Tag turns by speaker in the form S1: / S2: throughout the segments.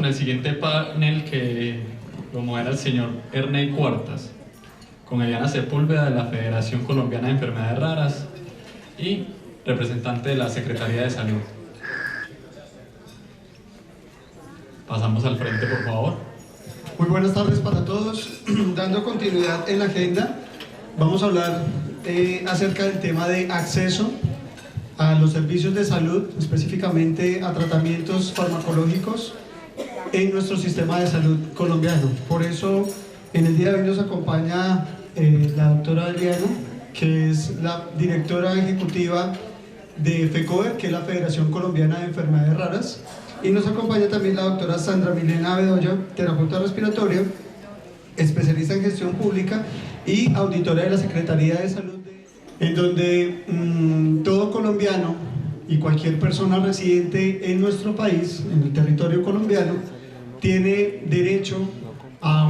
S1: el siguiente panel que lo modera el señor Ernei Cuartas, con Eliana Sepúlveda de la Federación Colombiana de Enfermedades Raras y representante de la Secretaría de Salud. Pasamos al frente, por favor.
S2: Muy buenas tardes para todos. Dando continuidad en la agenda, vamos a hablar acerca del tema de acceso a los servicios de salud, específicamente a tratamientos farmacológicos en nuestro sistema de salud colombiano. Por eso, en el día de hoy nos acompaña la doctora Eliana, que es la directora ejecutiva de FECODER, que es la Federación Colombiana de Enfermedades Raras, y nos acompaña también la doctora Sandra Milena Bedoya, terapeuta respiratorio, especialista en gestión pública y auditora de la Secretaría de Salud, en donde todo colombiano y cualquier persona residente en nuestro país, en el territorio colombiano, tiene derecho a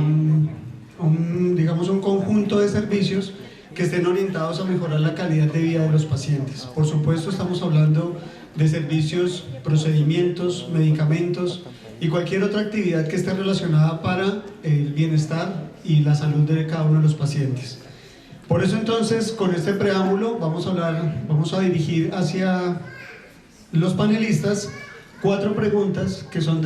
S2: digamos, un conjunto de servicios que estén orientados a mejorar la calidad de vida de los pacientes. Por supuesto, estamos hablando de servicios, procedimientos, medicamentos y cualquier otra actividad que esté relacionada para el bienestar y la salud de cada uno de los pacientes. Por eso entonces, con este preámbulo, vamos a dirigir hacia los panelistas 4 preguntas que son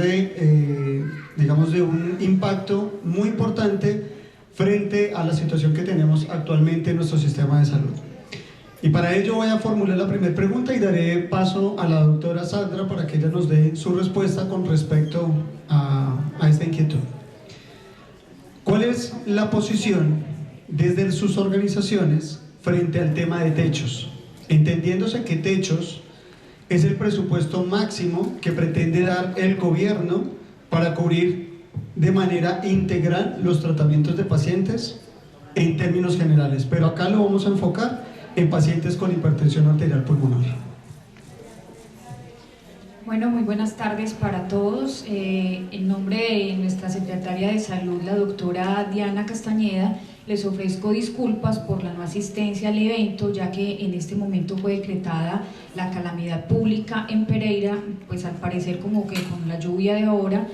S2: digamos, de un impacto muy importante frente a la situación que tenemos actualmente en nuestro sistema de salud. Y para ello voy a formular la primera pregunta y daré paso a la doctora Sandra para que ella nos dé su respuesta con respecto a esta inquietud. ¿Cuál es la posición desde sus organizaciones frente al tema de techos? Entendiéndose que techos es el presupuesto máximo que pretende dar el gobierno para cubrir de manera integral los tratamientos de pacientes en términos generales, pero acá lo vamos a enfocar en pacientes con hipertensión arterial pulmonar.
S3: Bueno, muy buenas tardes para todos. En nombre de nuestra Secretaria de Salud, la doctora Diana Castañeda, les ofrezco disculpas por la no asistencia al evento, ya que en este momento fue decretada la calamidad pública en Pereira. Pues al parecer, como que con la lluvia de ahora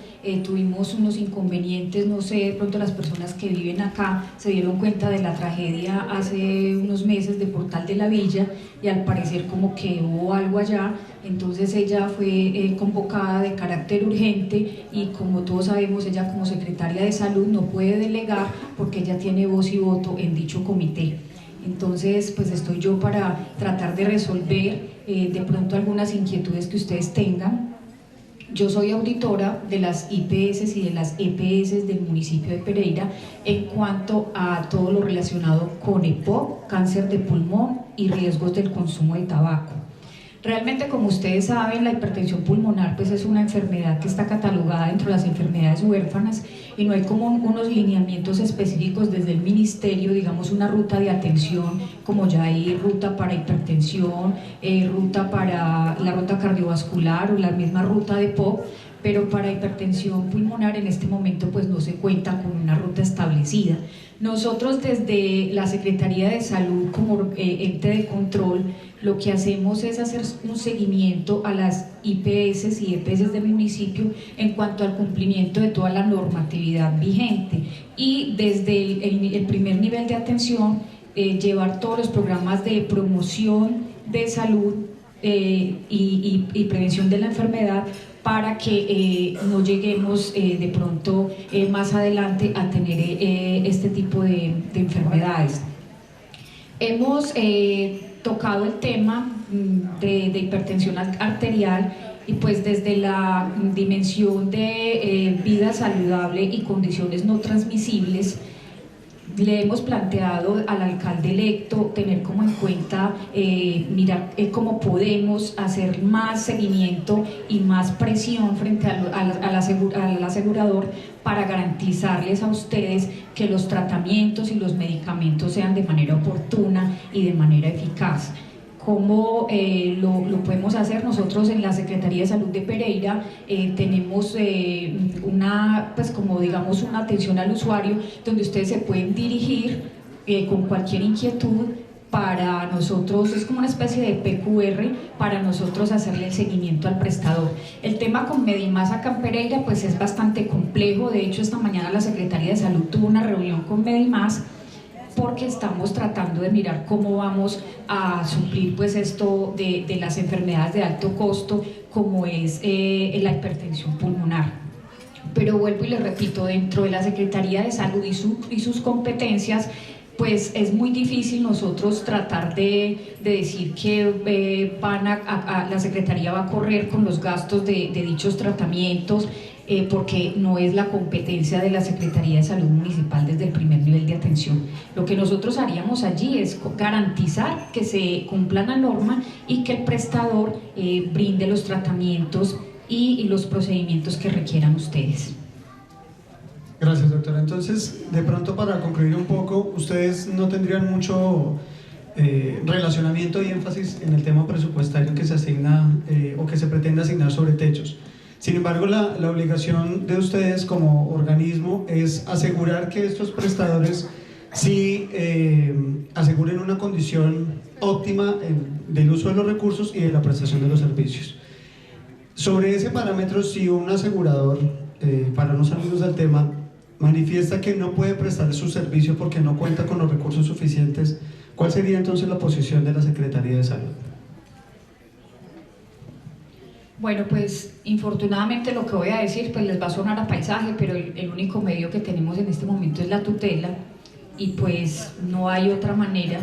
S3: tuvimos unos inconvenientes, no sé, de pronto las personas que viven acá se dieron cuenta de la tragedia hace unos meses de Portal de la Villa, y al parecer como que hubo algo allá. Entonces ella fue convocada de carácter urgente, y como todos sabemos, ella como secretaria de salud no puede delegar porque ella tiene voz y voto en dicho comité. Entonces pues estoy yo para tratar de resolver de pronto algunas inquietudes que ustedes tengan. Yo soy auditora de las IPS y de las EPS del municipio de Pereira en cuanto a todo lo relacionado con EPOC, cáncer de pulmón y riesgos del consumo de tabaco. Realmente, como ustedes saben, la hipertensión pulmonar pues es una enfermedad que está catalogada dentro de las enfermedades huérfanas, y no hay como unos lineamientos específicos desde el ministerio, digamos una ruta de atención, como ya hay ruta para hipertensión, ruta para la ruta cardiovascular o la misma ruta de POC, pero para hipertensión pulmonar en este momento pues no se cuenta con una ruta establecida. Nosotros desde la Secretaría de Salud como ente de control lo que hacemos es hacer un seguimiento a las IPS y EPS de mi municipio en cuanto al cumplimiento de toda la normatividad vigente, y desde el primer nivel de atención llevar todos los programas de promoción de salud y prevención de la enfermedad, para que no lleguemos de pronto más adelante a tener este tipo de enfermedades. Hemos tocado el tema de hipertensión arterial, y pues desde la dimensión de vida saludable y condiciones no transmisibles, le hemos planteado al alcalde electo tener como en cuenta, mirar cómo podemos hacer más seguimiento y más presión frente al asegurador para garantizarles a ustedes que los tratamientos y los medicamentos sean de manera oportuna y de manera eficaz. ¿Cómo lo podemos hacer? Nosotros en la Secretaría de Salud de Pereira tenemos pues como digamos una atención al usuario, donde ustedes se pueden dirigir con cualquier inquietud para nosotros, es como una especie de PQR para nosotros hacerle el seguimiento al prestador. El tema con Medimás acá en Pereira pues es bastante complejo. De hecho, esta mañana la Secretaría de Salud tuvo una reunión con Medimás porque estamos tratando de mirar cómo vamos a suplir pues esto de las enfermedades de alto costo, como es la hipertensión pulmonar. Pero vuelvo y les repito, dentro de la Secretaría de Salud y sus competencias, pues es muy difícil nosotros tratar de decir que la Secretaría va a correr con los gastos de dichos tratamientos, porque no es la competencia de la Secretaría de Salud Municipal desde el primer nivel de atención. Lo que nosotros haríamos allí es garantizar que se cumpla la norma y que el prestador brinde los tratamientos y los procedimientos que requieran ustedes.
S2: Gracias, doctora. Entonces, de pronto, para concluir un poco, ustedes no tendrían mucho relacionamiento y énfasis en el tema presupuestario que se asigna o que se pretende asignar sobre techos. Sin embargo, la obligación de ustedes como organismo es asegurar que estos prestadores sí aseguren una condición óptima del uso de los recursos y de la prestación de los servicios. Sobre ese parámetro, si un asegurador, para los amigos del tema, manifiesta que no puede prestar su servicio porque no cuenta con los recursos suficientes, ¿cuál sería entonces la posición de la Secretaría de Salud?
S3: Bueno, pues infortunadamente lo que voy a decir pues les va a sonar a paisaje, pero el único medio que tenemos en este momento es la tutela y pues no hay otra manera.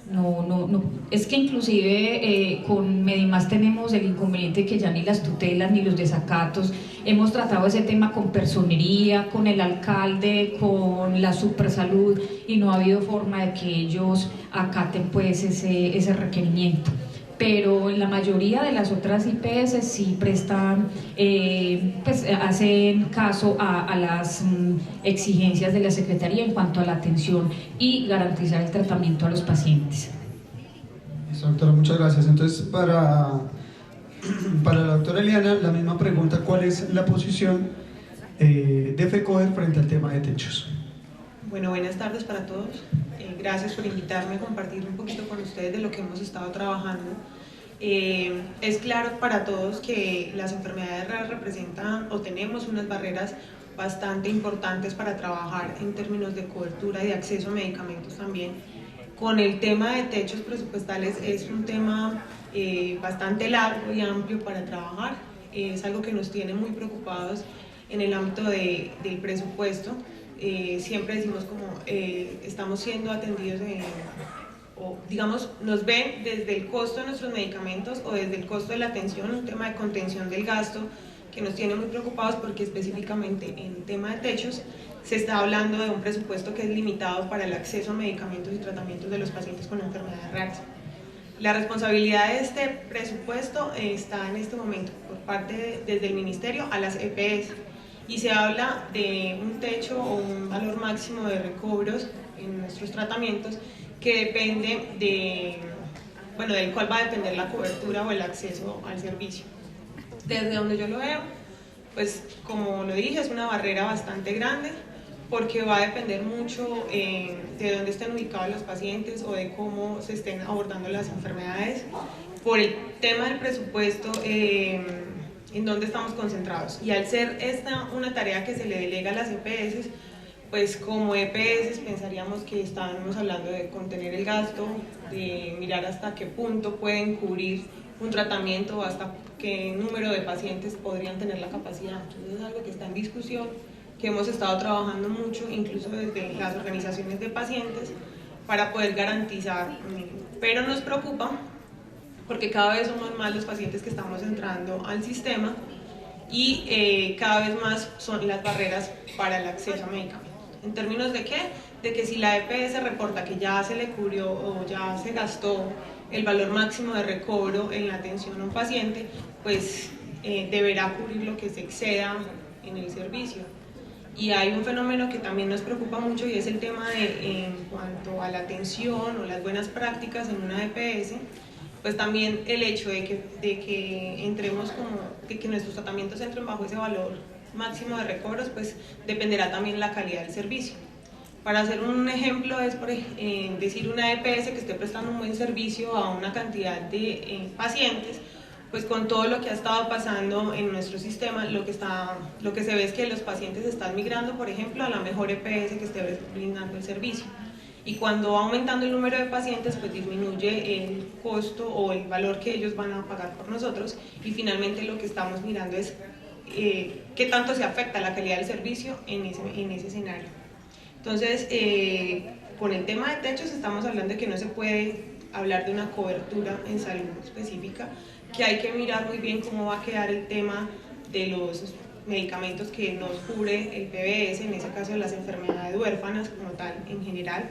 S3: No. Es que inclusive con Medimás tenemos el inconveniente que ya ni las tutelas ni los desacatos, hemos tratado ese tema con personería, con el alcalde, con la Supersalud y no ha habido forma de que ellos acaten pues ese requerimiento. Pero en la mayoría de las otras IPS sí prestan, pues hacen caso a las exigencias de la Secretaría en cuanto a la atención y garantizar el tratamiento a los pacientes.
S2: Doctora, muchas gracias. Entonces, para la doctora Eliana, la misma pregunta: ¿cuál es la posición de FECODER frente al tema de techos?
S4: Bueno, buenas tardes para todos. Gracias por invitarme a compartir un poquito con ustedes de lo que hemos estado trabajando. Es claro para todos que las enfermedades raras representan o tenemos unas barreras bastante importantes para trabajar en términos de cobertura y de acceso a medicamentos también. Con el tema de techos presupuestales es un tema bastante largo y amplio para trabajar. Es algo que nos tiene muy preocupados en el ámbito del presupuesto. Siempre decimos como estamos siendo atendidos o digamos nos ven desde el costo de nuestros medicamentos o desde el costo de la atención, un tema de contención del gasto que nos tiene muy preocupados porque específicamente en el tema de techos se está hablando de un presupuesto que es limitado para el acceso a medicamentos y tratamientos de los pacientes con enfermedades raras. La responsabilidad de este presupuesto está en este momento por parte desde el Ministerio a las EPS. Y se habla de un techo o un valor máximo de recobros en nuestros tratamientos que depende del cual va a depender la cobertura o el acceso al servicio. Desde donde yo lo veo, pues como lo dije, es una barrera bastante grande porque va a depender mucho de dónde estén ubicados los pacientes o de cómo se estén abordando las enfermedades. Por el tema del presupuesto, en dónde estamos concentrados, y al ser esta una tarea que se le delega a las EPS, pues como EPS pensaríamos que estábamos hablando de contener el gasto, de mirar hasta qué punto pueden cubrir un tratamiento o hasta qué número de pacientes podrían tener la capacidad. Entonces es algo que está en discusión, que hemos estado trabajando mucho, incluso desde las organizaciones de pacientes, para poder garantizar, pero nos preocupa porque cada vez somos más los pacientes que estamos entrando al sistema y cada vez más son las barreras para el acceso a medicamentos. ¿En términos de qué? De que si la EPS reporta que ya se le cubrió o ya se gastó el valor máximo de recobro en la atención a un paciente, pues deberá cubrir lo que se exceda en el servicio. Y hay un fenómeno que también nos preocupa mucho y es el tema de en cuanto a la atención o las buenas prácticas en una EPS, pues también el hecho de que entremos que nuestros tratamientos entren bajo ese valor máximo de recobros, pues dependerá también la calidad del servicio. Para hacer un ejemplo es decir una EPS que esté prestando un buen servicio a una cantidad de pacientes, pues con todo lo que ha estado pasando en nuestro sistema, lo que se ve es que los pacientes están migrando, por ejemplo, a la mejor EPS que esté brindando el servicio. Y cuando va aumentando el número de pacientes, pues disminuye el costo o el valor que ellos van a pagar por nosotros, y finalmente lo que estamos mirando es qué tanto se afecta la calidad del servicio en ese escenario. Entonces, con el tema de techos estamos hablando de que no se puede hablar de una cobertura en salud específica, que hay que mirar muy bien cómo va a quedar el tema de los medicamentos que nos cubre el PBS, en ese caso de las enfermedades huérfanas como tal en general,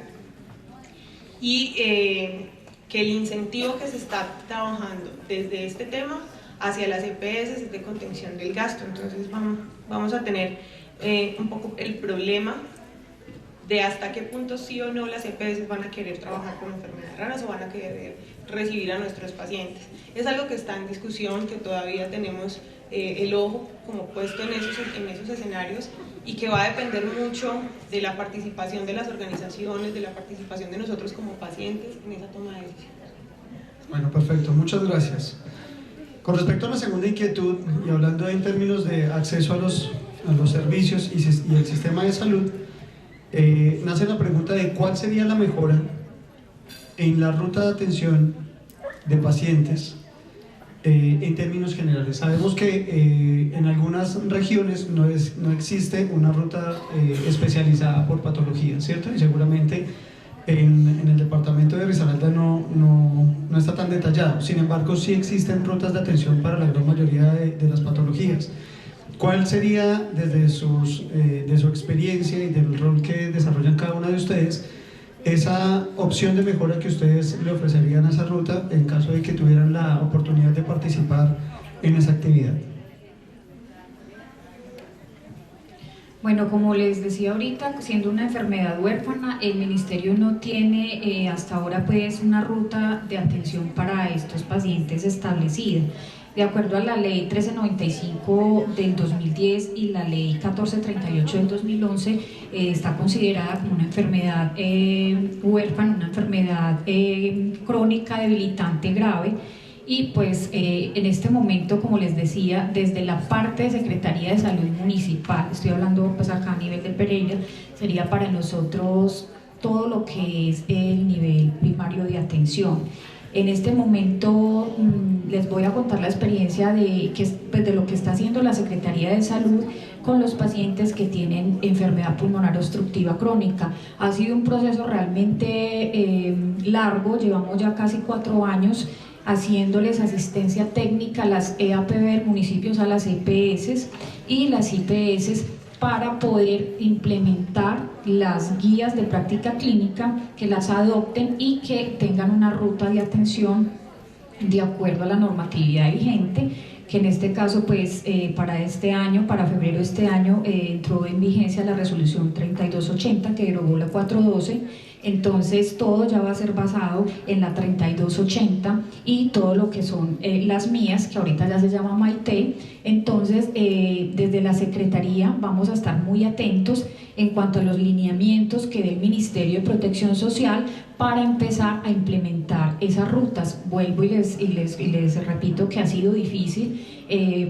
S4: y que el incentivo que se está trabajando desde este tema hacia las EPS es de contención del gasto. Entonces vamos a tener un poco el problema de hasta qué punto sí o no las EPS van a querer trabajar con enfermedades raras o van a querer recibir a nuestros pacientes. Es algo que está en discusión, que todavía tenemos el ojo como puesto en esos escenarios, y que va a depender mucho de la participación de las organizaciones, de la participación de nosotros como pacientes en esa toma de decisiones.
S2: Bueno, perfecto, muchas gracias. Con respecto a la segunda inquietud, y hablando en términos de acceso a los servicios y el sistema de salud, nace la pregunta de cuál sería la mejora en la ruta de atención de pacientes en términos generales. Sabemos que en algunas regiones no existe una ruta especializada por patología, ¿cierto? Y seguramente en el departamento de Risaralda no está tan detallado. Sin embargo, sí existen rutas de atención para la gran mayoría de las patologías. ¿Cuál sería, desde de su experiencia y del rol que desarrollan cada una de ustedes, esa opción de mejora que ustedes le ofrecerían a esa ruta en caso de que tuvieran la oportunidad de participar en esa actividad?
S3: Bueno, como les decía ahorita, siendo una enfermedad huérfana, el Ministerio no tiene hasta ahora pues una ruta de atención para estos pacientes establecida. De acuerdo a la Ley 1395 del 2010 y la Ley 1438 del 2011, está considerada como una enfermedad huérfana, una enfermedad crónica debilitante grave. Y pues en este momento, como les decía, desde la parte de Secretaría de Salud Municipal, estoy hablando pues acá a nivel de Pereira, sería para nosotros todo lo que es el nivel primario de atención. En este momento les voy a contar la experiencia de lo que está haciendo la Secretaría de Salud con los pacientes que tienen enfermedad pulmonar obstructiva crónica. Ha sido un proceso realmente largo, llevamos ya casi 4 años haciéndoles asistencia técnica a las EAPB municipios, a las EPS y las IPS, para poder implementar las guías de práctica clínica, que las adopten y que tengan una ruta de atención de acuerdo a la normatividad vigente, que en este caso pues para este año, para febrero de este año, entró en vigencia la resolución 3280 que derogó la 412. Entonces todo ya va a ser basado en la 3280 y todo lo que son las mías, que ahorita ya se llama Maite. Entonces desde la Secretaría vamos a estar muy atentos en cuanto a los lineamientos que dé el Ministerio de Protección Social para empezar a implementar esas rutas. Vuelvo y les repito que ha sido difícil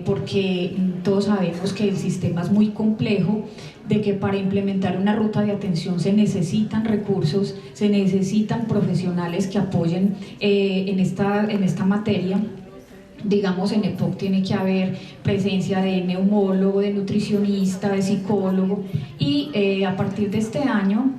S3: porque todos sabemos que el sistema es muy complejo, de que para implementar una ruta de atención se necesitan recursos, se necesitan profesionales que apoyen en esta materia. Digamos, en EPOC tiene que haber presencia de neumólogo, de nutricionista, de psicólogo, y a partir de este año,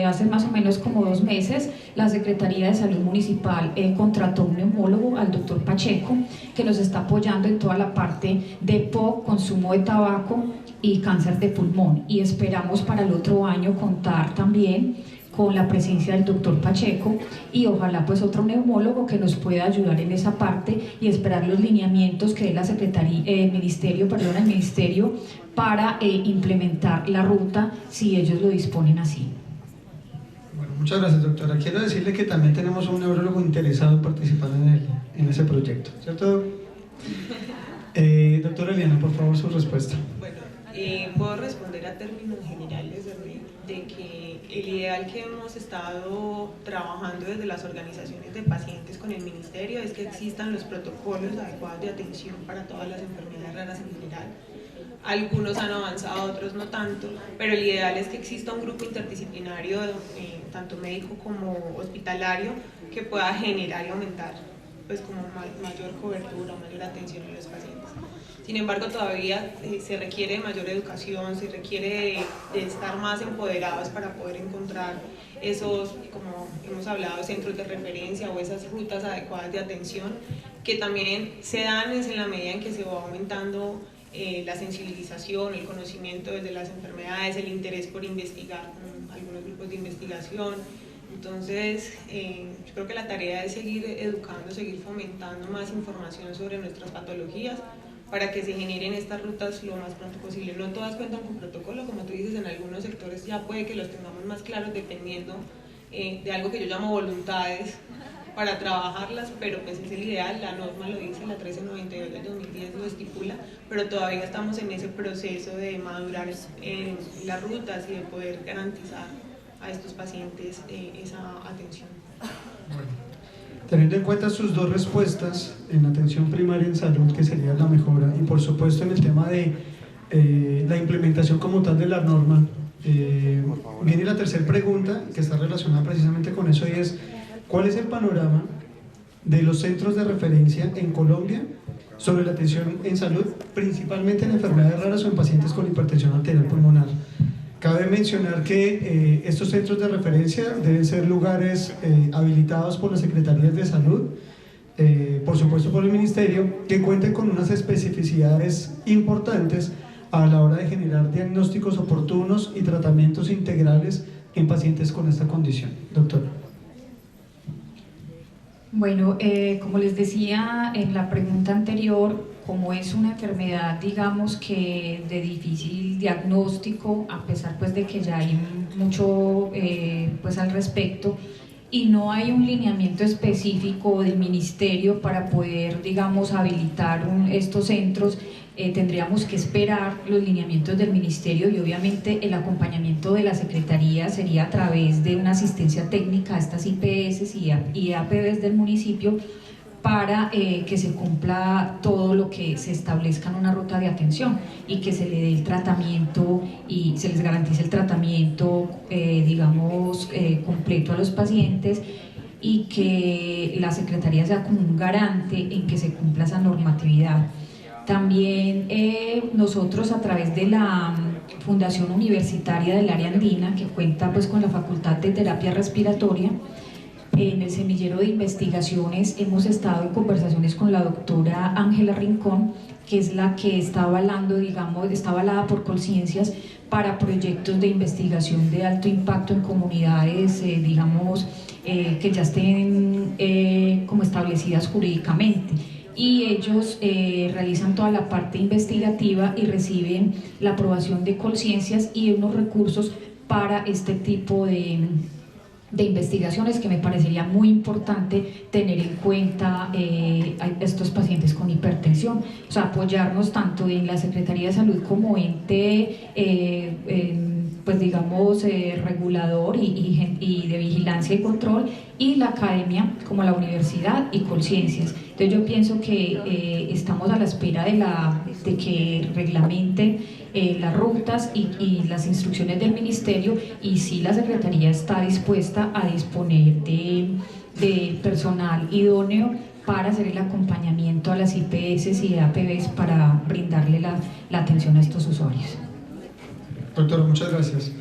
S3: hace más o menos como 2 meses, la Secretaría de Salud Municipal contrató un neumólogo, al doctor Pacheco, que nos está apoyando en toda la parte de EPOC, consumo de tabaco y cáncer de pulmón, y esperamos para el otro año contar también con la presencia del doctor Pacheco y ojalá pues otro neumólogo que nos pueda ayudar en esa parte, y esperar los lineamientos que dé la Secretaría, el Ministerio para implementar la ruta si ellos lo disponen así.
S2: Bueno, muchas gracias, doctora. Quiero decirle que también tenemos un neurólogo interesado en participar en ese proyecto, ¿cierto? Doctora Eliana, por favor, su respuesta.
S4: Bueno, puedo responder a términos generales, de que el ideal que hemos estado trabajando desde las organizaciones de pacientes con el ministerio es que existan los protocolos adecuados de atención para todas las enfermedades raras en general. Algunos han avanzado, otros no tanto, pero el ideal es que exista un grupo interdisciplinario, tanto médico como hospitalario, que pueda generar y aumentar pues, como mayor cobertura, mayor atención a los pacientes. Sin embargo, todavía se requiere mayor educación, se requiere de estar más empoderados para poder encontrar esos, como hemos hablado, centros de referencia o esas rutas adecuadas de atención, que también se dan en la medida en que se va aumentando la sensibilización, el conocimiento de las enfermedades, el interés por investigar con algunos grupos de investigación. Entonces, yo creo que la tarea es seguir educando, seguir fomentando más información sobre nuestras patologías para que se generen estas rutas lo más pronto posible. No todas cuentan con protocolo, como tú dices, en algunos sectores ya puede que los tengamos más claros dependiendo de algo que yo llamo voluntades para trabajarlas, pero pues es el ideal, la norma lo dice, la 1392 del 2010 lo estipula, pero todavía estamos en ese proceso de madurar en las rutas y de poder garantizar a estos pacientes esa atención.
S2: Bueno, teniendo en cuenta sus dos respuestas en atención primaria en salud, que sería la mejora, y por supuesto en el tema de la implementación como tal de la norma, viene la tercera pregunta que está relacionada precisamente con eso, y es ¿cuál es el panorama de los centros de referencia en Colombia sobre la atención en salud, principalmente en enfermedades raras o en pacientes con hipertensión arterial pulmonar? Cabe mencionar que estos centros de referencia deben ser lugares habilitados por las Secretarías de Salud, por supuesto por el Ministerio, que cuenten con unas especificidades importantes a la hora de generar diagnósticos oportunos y tratamientos integrales en pacientes con esta condición. Doctora.
S3: Bueno, como les decía en la pregunta anterior, como es una enfermedad, digamos que de difícil diagnóstico, a pesar pues de que ya hay mucho pues al respecto, y no hay un lineamiento específico del ministerio para poder, digamos, habilitar estos centros, tendríamos que esperar los lineamientos del ministerio y obviamente el acompañamiento de la Secretaría sería a través de una asistencia técnica a estas IPS y APVs del municipio para que se cumpla todo lo que se establezca en una ruta de atención y que se le dé el tratamiento y se les garantice el tratamiento, digamos, completo a los pacientes y que la Secretaría sea como un garante en que se cumpla esa normatividad. También nosotros a través de la Fundación Universitaria del Área Andina, que cuenta pues con la Facultad de Terapia Respiratoria, en el semillero de investigaciones hemos estado en conversaciones con la doctora Ángela Rincón, que es la que está avalando, digamos, está avalada por Colciencias para proyectos de investigación de alto impacto en comunidades, digamos, que ya estén como establecidas jurídicamente. Y ellos realizan toda la parte investigativa y reciben la aprobación de Colciencias y unos recursos para este tipo de investigaciones que me parecería muy importante tener en cuenta a estos pacientes con hipertensión, o sea, apoyarnos tanto en la Secretaría de Salud como ente pues digamos regulador y de vigilancia y control, y la academia como la universidad y Colciencias. Entonces yo pienso que estamos a la espera de que reglamenten las rutas y las instrucciones del ministerio, y sí la Secretaría está dispuesta a disponer de personal idóneo para hacer el acompañamiento a las IPS y APVs para brindarle la atención a estos usuarios.
S2: Doctora, muchas gracias.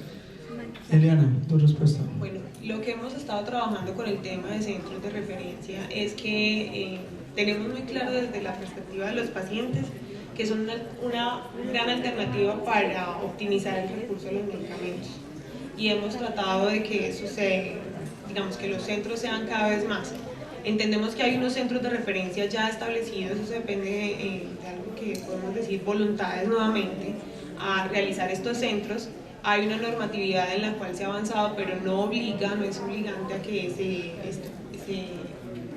S2: Eliana, tu respuesta.
S4: Bueno, lo que hemos estado trabajando con el tema de centros de referencia es que tenemos muy claro desde la perspectiva de los pacientes que son una gran alternativa para optimizar el recurso de los medicamentos, y hemos tratado de que eso digamos que los centros sean cada vez más. Entendemos que hay unos centros de referencia ya establecidos, eso depende de algo que podemos decir voluntades nuevamente a realizar estos centros. Hay una normatividad en la cual se ha avanzado, pero no obliga, no es obligante a que se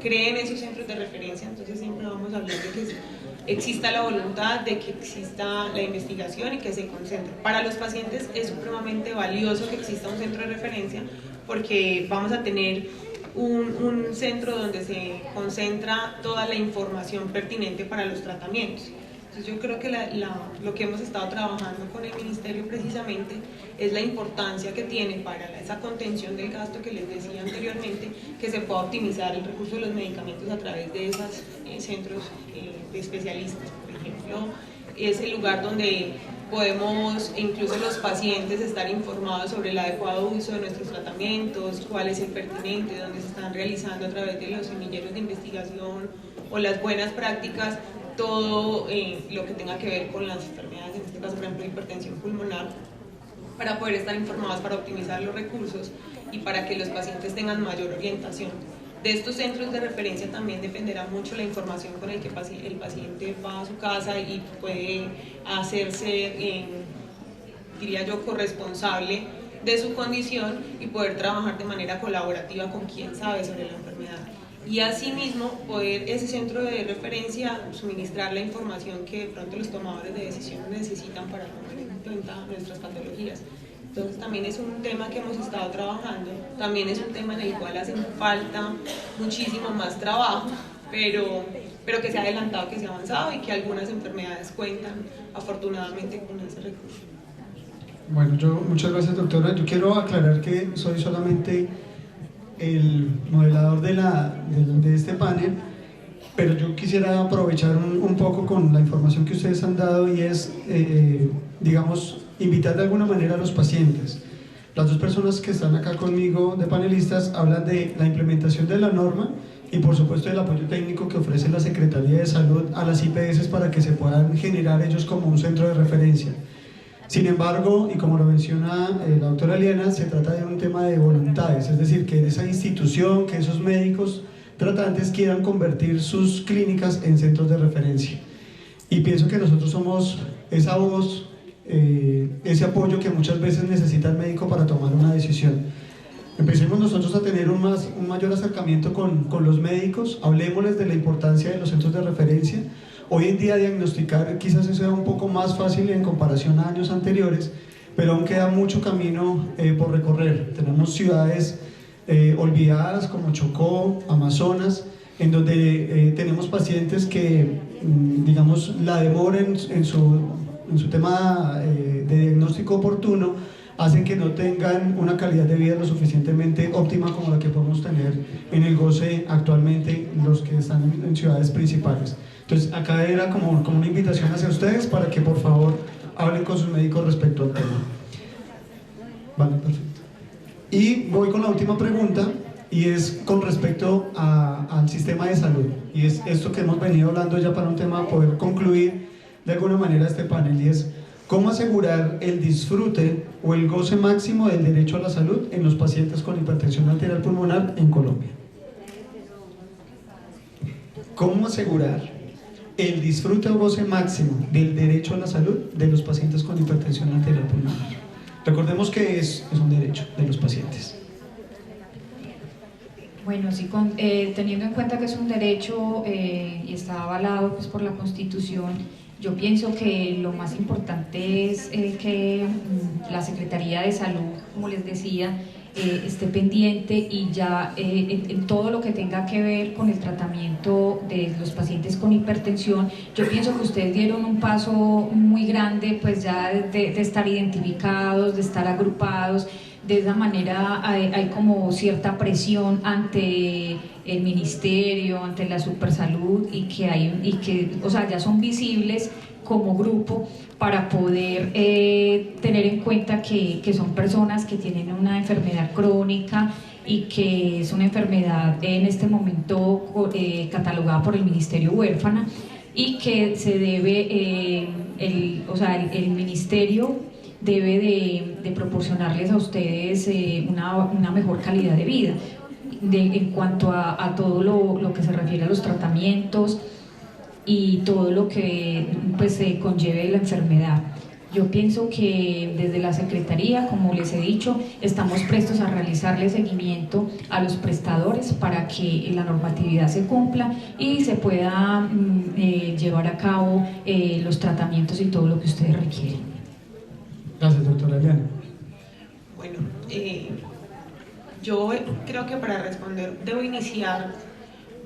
S4: creen esos centros de referencia, entonces siempre vamos a hablar de que exista la voluntad, de que exista la investigación y que se concentre. Para los pacientes es supremamente valioso que exista un centro de referencia, porque vamos a tener un centro donde se concentra toda la información pertinente para los tratamientos. Entonces yo creo que lo que hemos estado trabajando con el Ministerio precisamente es la importancia que tiene para esa contención del gasto que les decía anteriormente, que se pueda optimizar el recurso de los medicamentos a través de esos centros de especialistas. Por ejemplo, es el lugar donde podemos, incluso los pacientes, estar informados sobre el adecuado uso de nuestros tratamientos, cuál es el pertinente, dónde se están realizando a través de los semilleros de investigación o las buenas prácticas, todo lo que tenga que ver con las enfermedades, en este caso por ejemplo hipertensión pulmonar, para poder estar informados, para optimizar los recursos y para que los pacientes tengan mayor orientación. De estos centros de referencia también dependerá mucho la información con la que el paciente va a su casa y puede hacerse, diría yo, corresponsable de su condición y poder trabajar de manera colaborativa con quien sabe sobre la enfermedad. Y asimismo poder ese centro de referencia suministrar la información que de pronto los tomadores de decisiones necesitan para tomar en cuenta nuestras patologías. Entonces también es un tema que hemos estado trabajando, también es un tema en el cual hace falta muchísimo más trabajo, pero que se ha adelantado, que se ha avanzado y que algunas enfermedades cuentan afortunadamente con ese recurso.
S2: Bueno, muchas gracias, doctora. Yo quiero aclarar que soy solamente el modelador de este panel, pero yo quisiera aprovechar un poco con la información que ustedes han dado y es, digamos, invitar de alguna manera a los pacientes. Las dos personas que están acá conmigo de panelistas hablan de la implementación de la norma y por supuesto del apoyo técnico que ofrece la Secretaría de Salud a las IPS para que se puedan generar ellos como un centro de referencia. Sin embargo, y como lo menciona la doctora Liana, se trata de un tema de voluntades, es decir, que esa institución, que esos médicos tratantes quieran convertir sus clínicas en centros de referencia. Y pienso que nosotros somos esa voz, ese apoyo que muchas veces necesita el médico para tomar una decisión. Empecemos nosotros a tener un mayor acercamiento con los médicos, hablemosles de la importancia de los centros de referencia. Hoy en día diagnosticar quizás sea un poco más fácil en comparación a años anteriores, pero aún queda mucho camino por recorrer. Tenemos ciudades olvidadas como Chocó, Amazonas, en donde tenemos pacientes que, digamos, la demora en su tema de diagnóstico oportuno hacen que no tengan una calidad de vida lo suficientemente óptima como la que podemos tener en el goce actualmente los que están en ciudades principales. Entonces acá era como una invitación hacia ustedes para que por favor hablen con sus médicos respecto al tema. Vale, perfecto. Y voy con la última pregunta y es con respecto al sistema de salud y es esto que hemos venido hablando ya para un tema poder concluir de alguna manera este panel y es ¿cómo asegurar el disfrute o el goce máximo del derecho a la salud en los pacientes con hipertensión arterial pulmonar en Colombia? ¿Cómo asegurar el disfrute o goce máximo del derecho a la salud de los pacientes con hipertensión arterial pulmonar? Recordemos que es un derecho de los pacientes.
S3: Bueno, sí, teniendo en cuenta que es un derecho y está avalado pues, por la Constitución, yo pienso que lo más importante es que la Secretaría de Salud, como les decía, esté pendiente y ya en todo lo que tenga que ver con el tratamiento de los pacientes con hipertensión. Yo pienso que ustedes dieron un paso muy grande, pues ya de estar identificados, de estar agrupados. De esa manera hay como cierta presión ante el ministerio, ante la Supersalud y que o sea, ya son visibles como grupo para poder tener en cuenta que son personas que tienen una enfermedad crónica y que es una enfermedad en este momento catalogada por el Ministerio huérfana y que se debe, el ministerio debe de proporcionarles a ustedes una mejor calidad de vida en cuanto a todo lo que se refiere a los tratamientos y todo lo que pues, conlleve la enfermedad. Yo pienso que desde la Secretaría, como les he dicho, estamos prestos a realizarle seguimiento a los prestadores para que la normatividad se cumpla y se pueda llevar a cabo los tratamientos y todo lo que ustedes requieren.
S2: Gracias, doctora Diana.
S4: Bueno, yo creo que para responder debo iniciar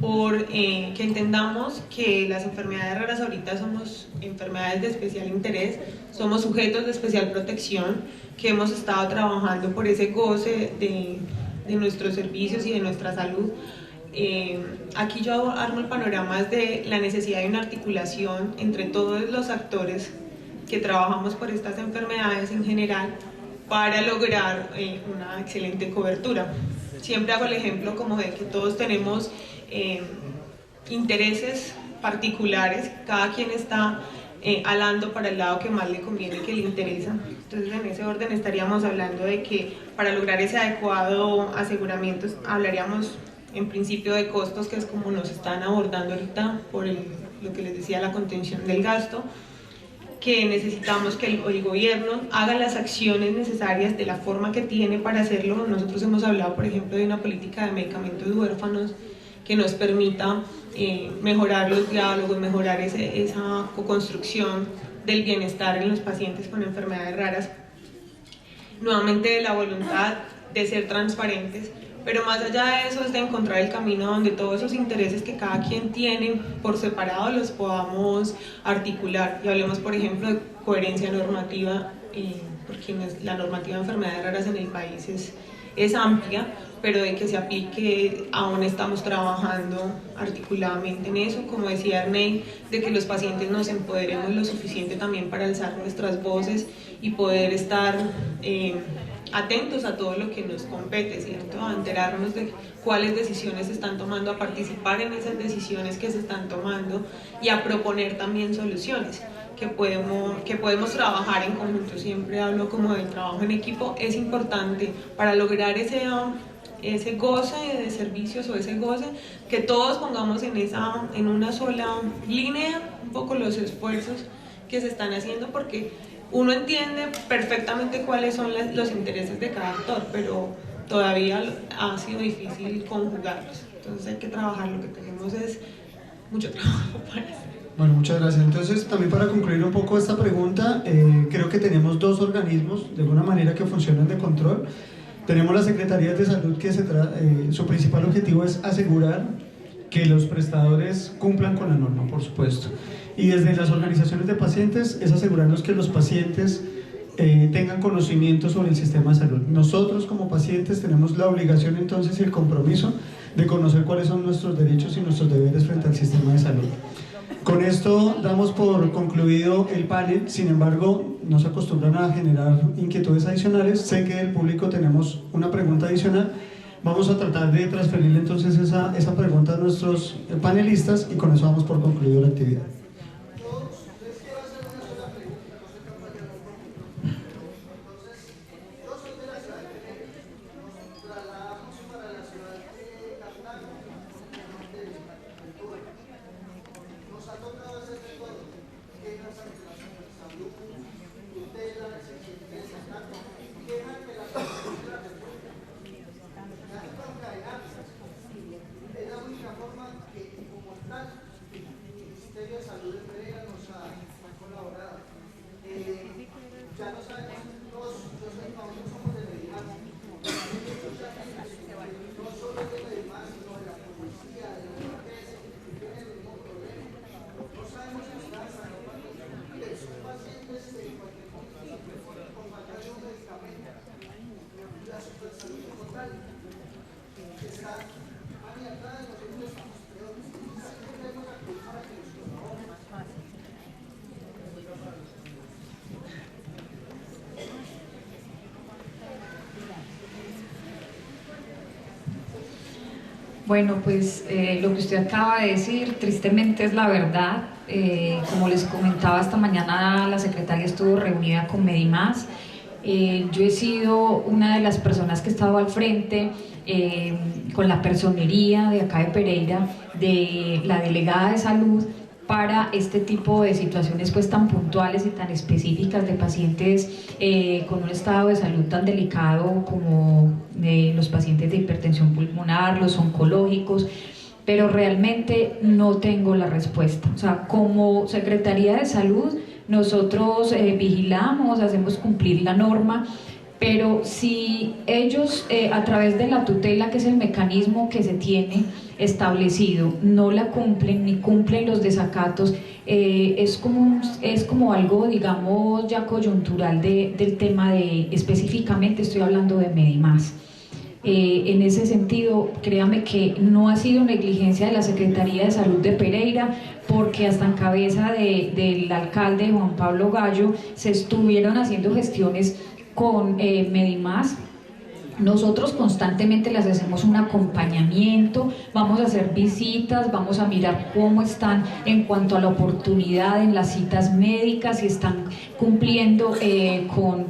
S4: por que entendamos que las enfermedades raras ahorita somos enfermedades de especial interés, somos sujetos de especial protección, que hemos estado trabajando por ese goce de nuestros servicios y de nuestra salud. Aquí yo armo el panorama de la necesidad de una articulación entre todos los actores que trabajamos por estas enfermedades en general para lograr una excelente cobertura. Siempre hago el ejemplo como de que todos tenemos intereses particulares, cada quien está alando para el lado que más le conviene, que le interesa. Entonces en ese orden estaríamos hablando de que para lograr ese adecuado aseguramiento hablaríamos en principio de costos, que es como nos están abordando ahorita por lo que les decía, la contención del gasto, que necesitamos que el gobierno haga las acciones necesarias de la forma que tiene para hacerlo. Nosotros hemos hablado, por ejemplo, de una política de medicamentos huérfanos que nos permita mejorar los diálogos, mejorar esa co-construcción del bienestar en los pacientes con enfermedades raras. Nuevamente, de la voluntad de ser transparentes, pero más allá de eso es de encontrar el camino donde todos esos intereses que cada quien tiene por separado los podamos articular. Y hablemos, por ejemplo, de coherencia normativa, porque la normativa de enfermedades raras en el país es amplia, pero de que se aplique aún estamos trabajando articuladamente en eso. Como decía Ernei, de que los pacientes nos empoderemos lo suficiente también para alzar nuestras voces y poder estar atentos a todo lo que nos compete, ¿cierto? A enterarnos de cuáles decisiones se están tomando, a participar en esas decisiones que se están tomando y a proponer también soluciones que podemos trabajar en conjunto. Siempre hablo como del trabajo en equipo, es importante para lograr ese goce de servicios o ese goce, que todos pongamos en una sola línea un poco los esfuerzos que se están haciendo, porque uno entiende perfectamente cuáles son los intereses de cada actor, pero todavía ha sido difícil conjugarlos. Entonces hay que trabajar, lo que tenemos es mucho trabajo para hacer.
S2: Bueno, muchas gracias. Entonces, también para concluir un poco esta pregunta, creo que tenemos dos organismos, de alguna manera, que funcionan de control. Tenemos la Secretaría de Salud, que su principal objetivo es asegurar que los prestadores cumplan con la norma, por supuesto. Y desde las organizaciones de pacientes es asegurarnos que los pacientes tengan conocimiento sobre el sistema de salud. Nosotros como pacientes tenemos la obligación entonces y el compromiso de conocer cuáles son nuestros derechos y nuestros deberes frente al sistema de salud. Con esto damos por concluido el panel. Sin embargo, no se acostumbran a generar inquietudes adicionales. Sé que del público tenemos una pregunta adicional. Vamos a tratar de transferirle entonces esa pregunta a nuestros panelistas y con eso damos por concluido la actividad.
S3: Bueno, pues lo que usted acaba de decir tristemente es la verdad. Como les comentaba, esta mañana la secretaria estuvo reunida con Medimás. Yo he sido una de las personas que he estado al frente con la personería de acá de Pereira, de la delegada de salud, para este tipo de situaciones pues tan puntuales y tan específicas de pacientes con un estado de salud tan delicado como los pacientes de hipertensión pulmonar, los oncológicos, pero realmente no tengo la respuesta. O sea, como Secretaría de Salud nosotros vigilamos, hacemos cumplir la norma, pero si ellos a través de la tutela, que es el mecanismo que se tiene establecido, no la cumplen ni cumplen los desacatos, es como algo, digamos, ya coyuntural del tema de, específicamente estoy hablando de Medimás. En ese sentido, créame que no ha sido negligencia de la Secretaría de Salud de Pereira, porque hasta en cabeza del alcalde Juan Pablo Gallo se estuvieron haciendo gestiones con Medimás. Nosotros constantemente les hacemos un acompañamiento, vamos a hacer visitas, vamos a mirar cómo están en cuanto a la oportunidad en las citas médicas, si están cumpliendo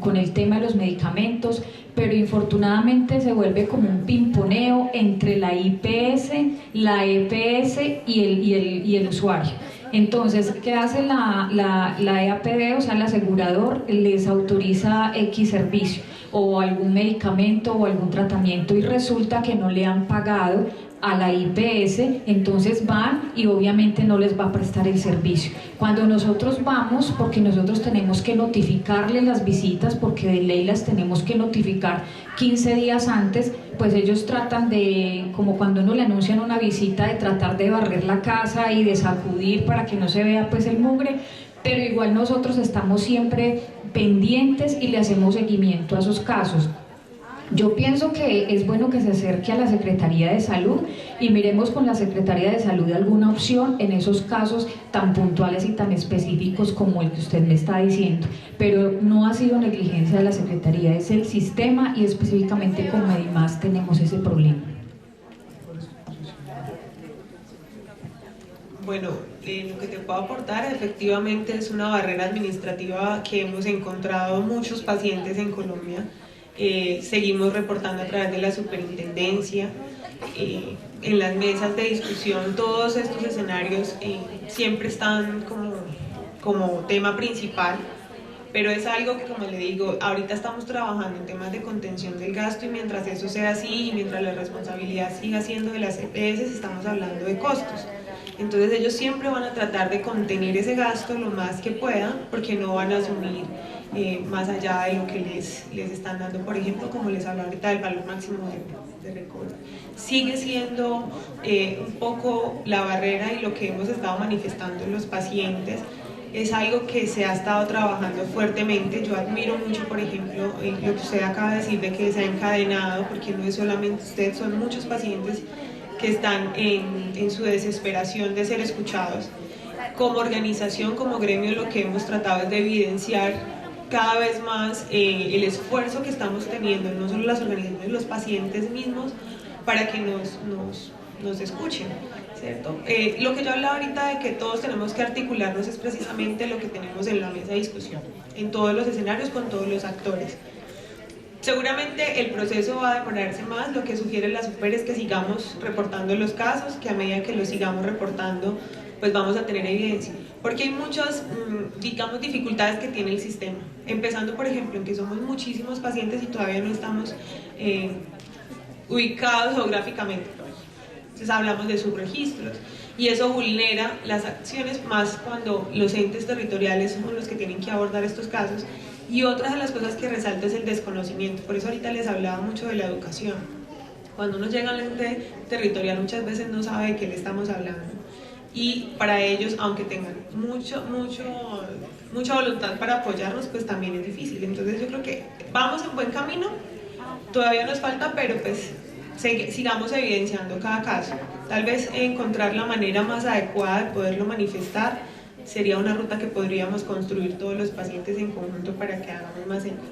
S3: con el tema de los medicamentos, pero infortunadamente se vuelve como un pimponeo entre la IPS, la EPS y el usuario. Entonces, ¿qué hace la EAPD? O sea, el asegurador les autoriza X servicio o algún medicamento o algún tratamiento y resulta que no le han pagado a la IPS, entonces van y obviamente no les va a prestar el servicio. Cuando nosotros vamos, porque nosotros tenemos que notificarle las visitas, porque de ley las tenemos que notificar 15 días antes, pues ellos tratan de, como cuando uno le anuncian una visita, de tratar de barrer la casa y de sacudir para que no se vea pues el mugre, pero igual nosotros estamos siempre pendientes y le hacemos seguimiento a esos casos. Yo pienso que es bueno que se acerque a la Secretaría de Salud y miremos con la Secretaría de Salud alguna opción en esos casos tan puntuales y tan específicos como el que usted me está diciendo, pero no ha sido negligencia de la Secretaría, es el sistema y específicamente con Medimás tenemos ese problema.
S4: Bueno, lo que te puedo aportar efectivamente es una barrera administrativa que hemos encontrado muchos pacientes en Colombia. Seguimos reportando a través de la superintendencia, en las mesas de discusión, todos estos escenarios siempre están como tema principal, pero es algo que, como le digo, ahorita estamos trabajando en temas de contención del gasto y mientras eso sea así y mientras la responsabilidad siga siendo de las EPS, estamos hablando de costos. Entonces ellos siempre van a tratar de contener ese gasto lo más que puedan porque no van a asumir más allá de lo que les están dando, por ejemplo, como les hablaba ahorita del valor máximo de recobro. Sigue siendo un poco la barrera y lo que hemos estado manifestando en los pacientes es algo que se ha estado trabajando fuertemente. Yo admiro mucho, por ejemplo, lo que usted acaba de decir de que se ha encadenado, porque no es solamente usted, son muchos pacientes que están en su desesperación de ser escuchados. Como organización, como gremio, lo que hemos tratado es de evidenciar cada vez más el esfuerzo que estamos teniendo, no solo las organizaciones, los pacientes mismos, para que nos escuchen, ¿cierto? Lo que yo hablaba ahorita de que todos tenemos que articularnos es precisamente lo que tenemos en la mesa de discusión, en todos los escenarios, con todos los actores. Seguramente el proceso va a demorarse más, lo que sugiere la SUPER es que sigamos reportando los casos, que a medida que los sigamos reportando, pues vamos a tener evidencia, porque hay muchas, digamos, dificultades que tiene el sistema, empezando por ejemplo en que somos muchísimos pacientes y todavía no estamos ubicados geográficamente, entonces hablamos de subregistros y eso vulnera las acciones, más cuando los entes territoriales son los que tienen que abordar estos casos. Y otra de las cosas que resalto es el desconocimiento, por eso ahorita les hablaba mucho de la educación. Cuando uno llega al ente territorial muchas veces no sabe de qué le estamos hablando y para ellos, aunque tengan mucha voluntad para apoyarnos, pues también es difícil. Entonces yo creo que vamos en buen camino, todavía nos falta, pero pues sigamos evidenciando cada caso. Tal vez encontrar la manera más adecuada de poderlo manifestar sería una ruta que podríamos construir todos los pacientes en conjunto para que hagamos más énfasis.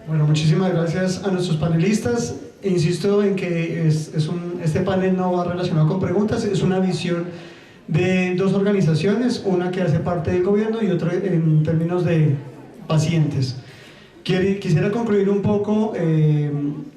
S2: Bueno, muchísimas gracias a nuestros panelistas. Insisto en que este panel no va relacionado con preguntas, es una visión de dos organizaciones, una que hace parte del gobierno y otra en términos de pacientes. Quisiera concluir un poco,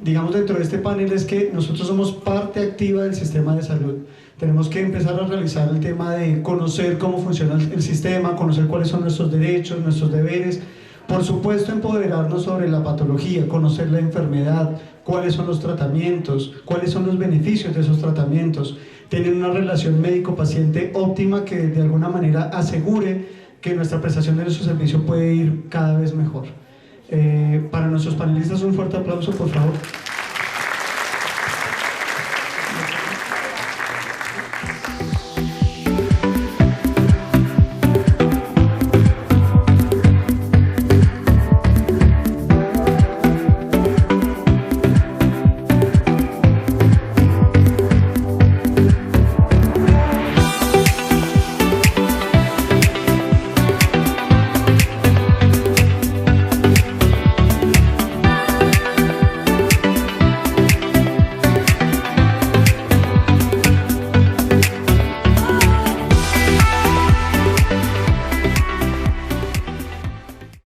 S2: digamos, dentro de este panel es que nosotros somos parte activa del sistema de salud. Tenemos que empezar a realizar el tema de conocer cómo funciona el sistema, conocer cuáles son nuestros derechos, nuestros deberes. Por supuesto, empoderarnos sobre la patología, conocer la enfermedad, cuáles son los tratamientos, cuáles son los beneficios de esos tratamientos, tener una relación médico-paciente óptima que de alguna manera asegure que nuestra prestación de nuestro servicio puede ir cada vez mejor. Para nuestros panelistas un fuerte aplauso, por favor.